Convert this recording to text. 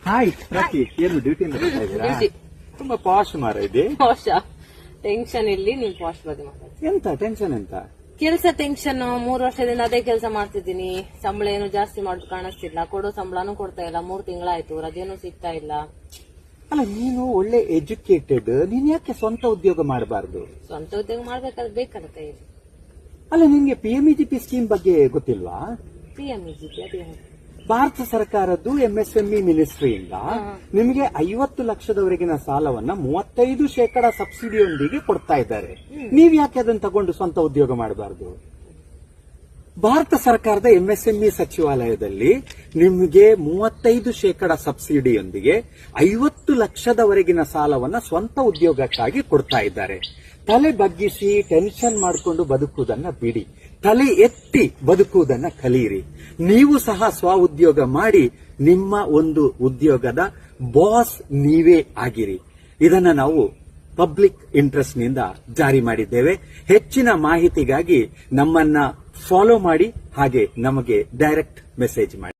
Hi rakhi, ಏನು ಡ್ಯೂಟಿಯಿಂದ ಬರ್ತಾ ಇದ್ದೀರಾ? ತುಂಬಾ ಪಾಶ್ ಮಾರ ಇದೆ. ಪಾಶ ಟೆನ್ಷನ್ ಇಲ್ಲಿ ನೀವು ಪಾಶ್ ಬಗ್ಗೆ ಮಾತಾಡಿ. ಎಂತ ಟೆನ್ಷನ್ ಎಂತ? ಕೆಲಸ ಟೆನ್ಷನ್. 3 ವರ್ಷದಿಂದ ಅದೇ ಕೆಲಸ ಮಾಡ್ತಿದ್ದೀನಿ. ಸಂಬಳ ಏನು ಜಾಸ್ತಿ ಮಾಡೋದು ಕಾಣಿಸ್ತಿಲ್ಲ. ಕೊಡೋ ಸಂಬಳನೂ ಕೊಡ್ತಾ ಇಲ್ಲ. 3 ತಿಂಗಳಾಯ್ತು, ರಜೆನೂ ಸಿಗ್ತಾ ಇಲ್ಲ. ಅಲ್ಲ, ನೀನು ಒಳ್ಳೆ ಎಜುಕೇಟೆಡ್, ನೀನ್ ಯಾಕೆ ಸ್ವಂತ ಉದ್ಯೋಗ ಮಾಡಬಾರ್ದು? ಸ್ವಂತ ಉದ್ಯೋಗ ಮಾಡ್ಬೇಕಾದ್ರೆ ಬೇಕಲ್ಲ ಕೈಯಲ್ಲಿ. ಅಲ್ಲ, ನಿನ್ಗೆ PMEGP ಸ್ಕೀಮ್ ಬಗ್ಗೆ ಗೊತ್ತಿಲ್ವಾ? PMEGP ಅದೇನು? ಭಾರತ ಸರ್ಕಾರದ್ದು MSME ಮಿನಿಸ್ಟ್ರಿಯಿಂದ ನಿಮಗೆ 50 ಲಕ್ಷದವರೆಗಿನ ಸಾಲವನ್ನ 35% ಸಬ್ಸಿಡಿಯೊಂದಿಗೆ ಕೊಡ್ತಾ ಇದ್ದಾರೆ. ನೀವ್ ಯಾಕೆ ಅದನ್ನ ತಗೊಂಡು ಸ್ವಂತ ಉದ್ಯೋಗ ಮಾಡಬಾರ್ದು? ಭಾರತ ಸರ್ಕಾರದ MSME ಸಚಿವಾಲಯದಲ್ಲಿ ನಿಮಗೆ 35% ಸಬ್ಸಿಡಿಯೊಂದಿಗೆ 50 ಲಕ್ಷದವರೆಗಿನ ಸಾಲವನ್ನ ಸ್ವಂತ ಉದ್ಯೋಗಕ್ಕಾಗಿ ಕೊಡ್ತಾ ಇದ್ದಾರೆ. ತಲೆ ಬಗ್ಗಿಸಿ ಟೆನ್ಷನ್ ಮಾಡಿಕೊಂಡು ಬದುಕುವುದನ್ನ ಬಿಡಿ, ತಲೆ ಎತ್ತಿ ಬದುಕುವುದನ್ನ ಕಲಿಯಿರಿ. ನೀವು ಸಹ ಸ್ವ ಉದ್ಯೋಗ ಮಾಡಿ ನಿಮ್ಮ ಒಂದು ಉದ್ಯೋಗದ ಬಾಸ್ ನೀವೇ ಆಗಿರಿ. ಇದನ್ನ ನಾವು ಪಬ್ಲಿಕ್ ಇಂಟ್ರೆಸ್ಟ್ ನಿಂದ ಜಾರಿ ಮಾಡಿದ್ದೇವೆ. ಹೆಚ್ಚಿನ ಮಾಹಿತಿಗಾಗಿ ನಮ್ಮನ್ನ ಫಾಲೋ ಮಾಡಿ, ಹಾಗೆ ನಮಗೆ ಡೈರೆಕ್ಟ್ ಮೆಸೇಜ್ ಮಾಡಿ.